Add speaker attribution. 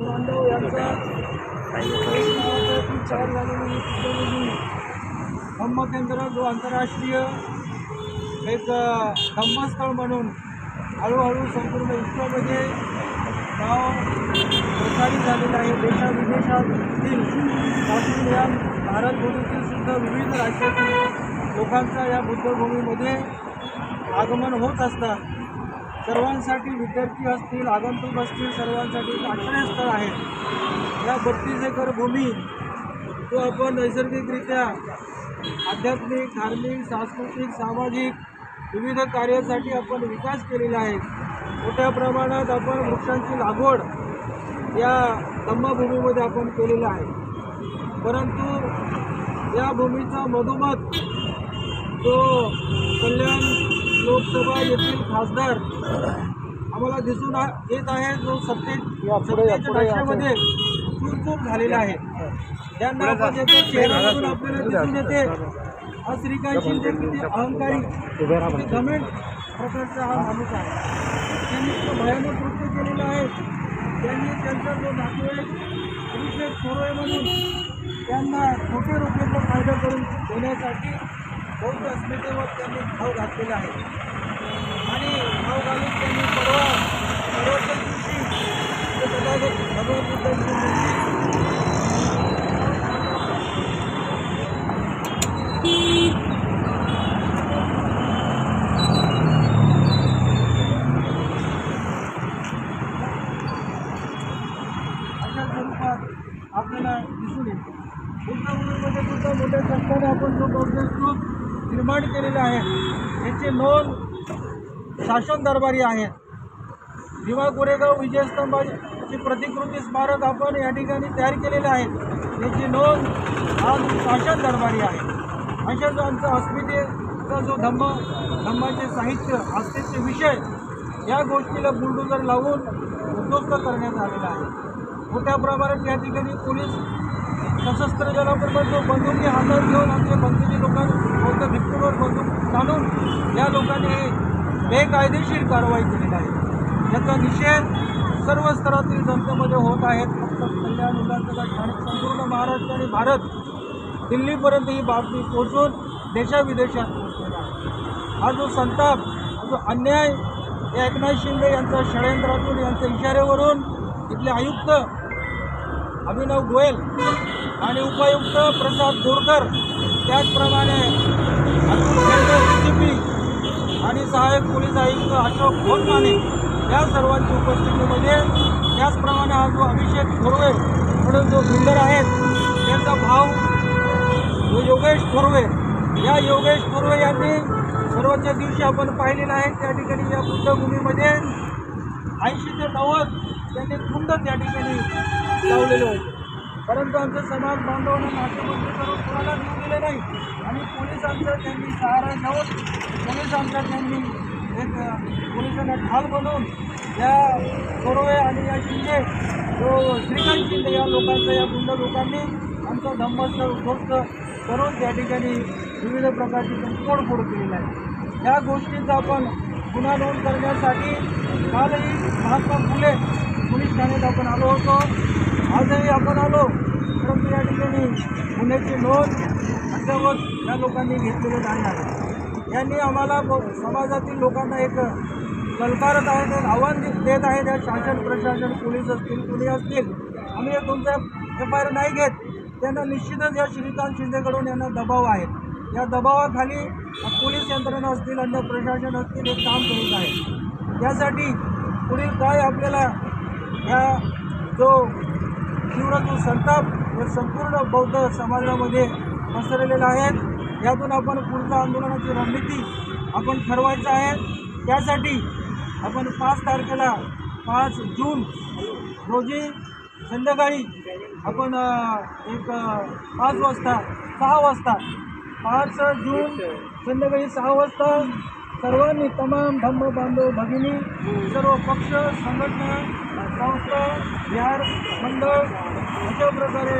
Speaker 1: बांधव यांचा चार झालेली धम्मकेंद्र जो आंतरराष्ट्रीय एक धम्मस्थळ म्हणून हळूहळू संपूर्ण विश्वामध्ये नाव प्रसारित झालेलं आहे। देशाविदेशातील पासून या भारतभूमीतील सुद्धा विविध राज्यातील लोकांचा या बुद्धभूमीमध्ये आगमन होत असतात। सर्वांसाठी विद्यार्थी असतील, आगंतुक असतील, सर्वांसाठी एक आश्रयस्थळ आहे। या 32 एकर भूमी तो आपण नैसर्गिकरित्या आध्यात्मिक, धार्मिक, सांस्कृतिक, सामाजिक विविध कार्यासाठी आपण विकास केलेला आहे। मोठ्या प्रमाणात आपण वृक्षांची लागवड या धम्मभूमीमध्ये आपण केलेला आहे। परंतु या भूमीचा मधोमध जो कल्याण लोकसभा येथील खासदार आम्हाला दिसून येत आहे, जो सत्तेच्या नशेमध्ये चूर झालेला आहे। त्यांना आपण याचा चेहरा बघून आपल्याला दिसून येते हा श्रीकांत शिंदे किती अहंकारी, किती घमंड प्रकारचा हा माणूस आहे। त्यांनी इतकं भयानक कृत्य केलेलं आहे। त्यांनी त्यांचा जो नातेवाईक अभिषेक थोरवे म्हणून त्यांना खोटे रुपयाचा फायदा करून देण्यासाठी बौद्ध अस्मितेवर त्यांनी भाव घातलेला आहे आणि भाव घालून त्यांनी परवाच्या दिवशी भगवत बुद्धांची अशा स्वरूपात आपल्याला दिसून येते। बुद्धभूमीमध्ये सुद्धा मोठ्या कष्टाने आपण जो बौद्ध स्तूप निर्माण केलेले आहे याची नोंद शासन दरबारी आहे। भीमा कोरेगाव विजयस्तंभाची प्रतिकृती स्मारक आपण या ठिकाणी तयार केलेले आहे, याची नोंद आज शासन दरबारी आहे। अशाच आमचा अस्मितेचा जो धम्माचे साहित्य, आस्थेचे विषय या गोष्टीला बुलडोजर लावून उद्ध्वस्त करण्यात आलेला आहे। मोठ्या प्रमाणात या ठिकाणी पोलीस सशस्त्र बंदुकी हातात घेऊन आमच्या बंदुकी लोकांना भिक्तीवर बंदूक घालून या लोकांनी बेकायदेशीर कारवाई केलेली आहे। याचा निषेध सर्व स्तरातील जनतेमध्ये होत आहेत। फक्त कल्याण विधानसभा ठाणे संपूर्ण महाराष्ट्र आणि भारत दिल्लीपर्यंत ही बातमी पोहोचून देशाविदेशात पोहोचलेला आहे। हा जो संताप, हा जो अन्याय या एकनाथ शिंदे यांच्या षडयंत्रातून, यांच्या इशाऱ्यावरून इथले आयुक्त अभिनव गोयल आणि उपायुक्त प्रसाद बोरकर, त्याचप्रमाणे DCP आणि सहाय्यक पोलीस आयुक्त अशोक भोसमाने या सर्वांच्या उपस्थितीमध्ये, त्याचप्रमाणे हा जो अभिषेक थोरवे म्हणून जो बिल्डर आहेत त्यांचा भाव जो योगेश थोरवे, या योगेश थोरवे यांनी सर्वच्या दिवशी आपण पाहिलेलं आहे त्या ठिकाणी या बुद्धभूमीमध्ये 80 ते 90 त्यांनी कुंड त्या ठिकाणी लावलेले होते। परंतु आमच्या समाज बांधवांना नातेबंदी करून कोणाला देऊ दिले नाही आणि पोलिसांचं त्यांनी सहारा घेऊन पोलिसांचा त्यांनी एक पोलिसांना ढाल बनवून या थोरवे आणि या शिंदे जो श्रीकांत शिंदे या लोकांचा, या गुंड लोकांनी आमचं धम्मस्थळ उद्ध्वस्त करून त्या ठिकाणी विविध प्रकारची तोडफोड केलेली आहे। या गोष्टींचा आपण गुन्हा नोंद करण्यासाठी कालही महात्मा फुले पोलीस ठाण्यात आपण आलो होतो, आजही आपण आलो, परंतु या ठिकाणी गुन्ह्याची नोंद अद्यावत या लोकांनी घेतलेली नाही आहे। यांनी आम्हाला समाजातील लोकांना एक ललकारत आहेत, एक आव्हान देत आहेत, या शासन प्रशासन, पोलीस असतील, कुणी असतील, आम्ही तुमचा FIR नाही घेत। त्यांना निश्चितच या श्रीकांत शिंदेकडून यांना दबाव आहे। या दबावाखाली पोलीस यंत्रणा असतील, अन्य प्रशासन असतील, एक काम करीत आहे। त्यासाठी पुढील काय आपल्याला या जो तीव्र जो संताप या संपूर्ण बौद्ध समाजामध्ये पसरलेला आहे, यातून आपण पुढच्या आंदोलनाची रणनीती आपण ठरवायचं आहे। त्यासाठी आपण 5 तारखेला 5 जून रोजी संध्याकाळी आपण 5 जून संध्याकाळी 6 वाजता सर्वांनी, तमाम धम्म बांधव भगिनी, सर्व पक्ष, संघटना, संस्था, विहार मंडळ अशा प्रकारे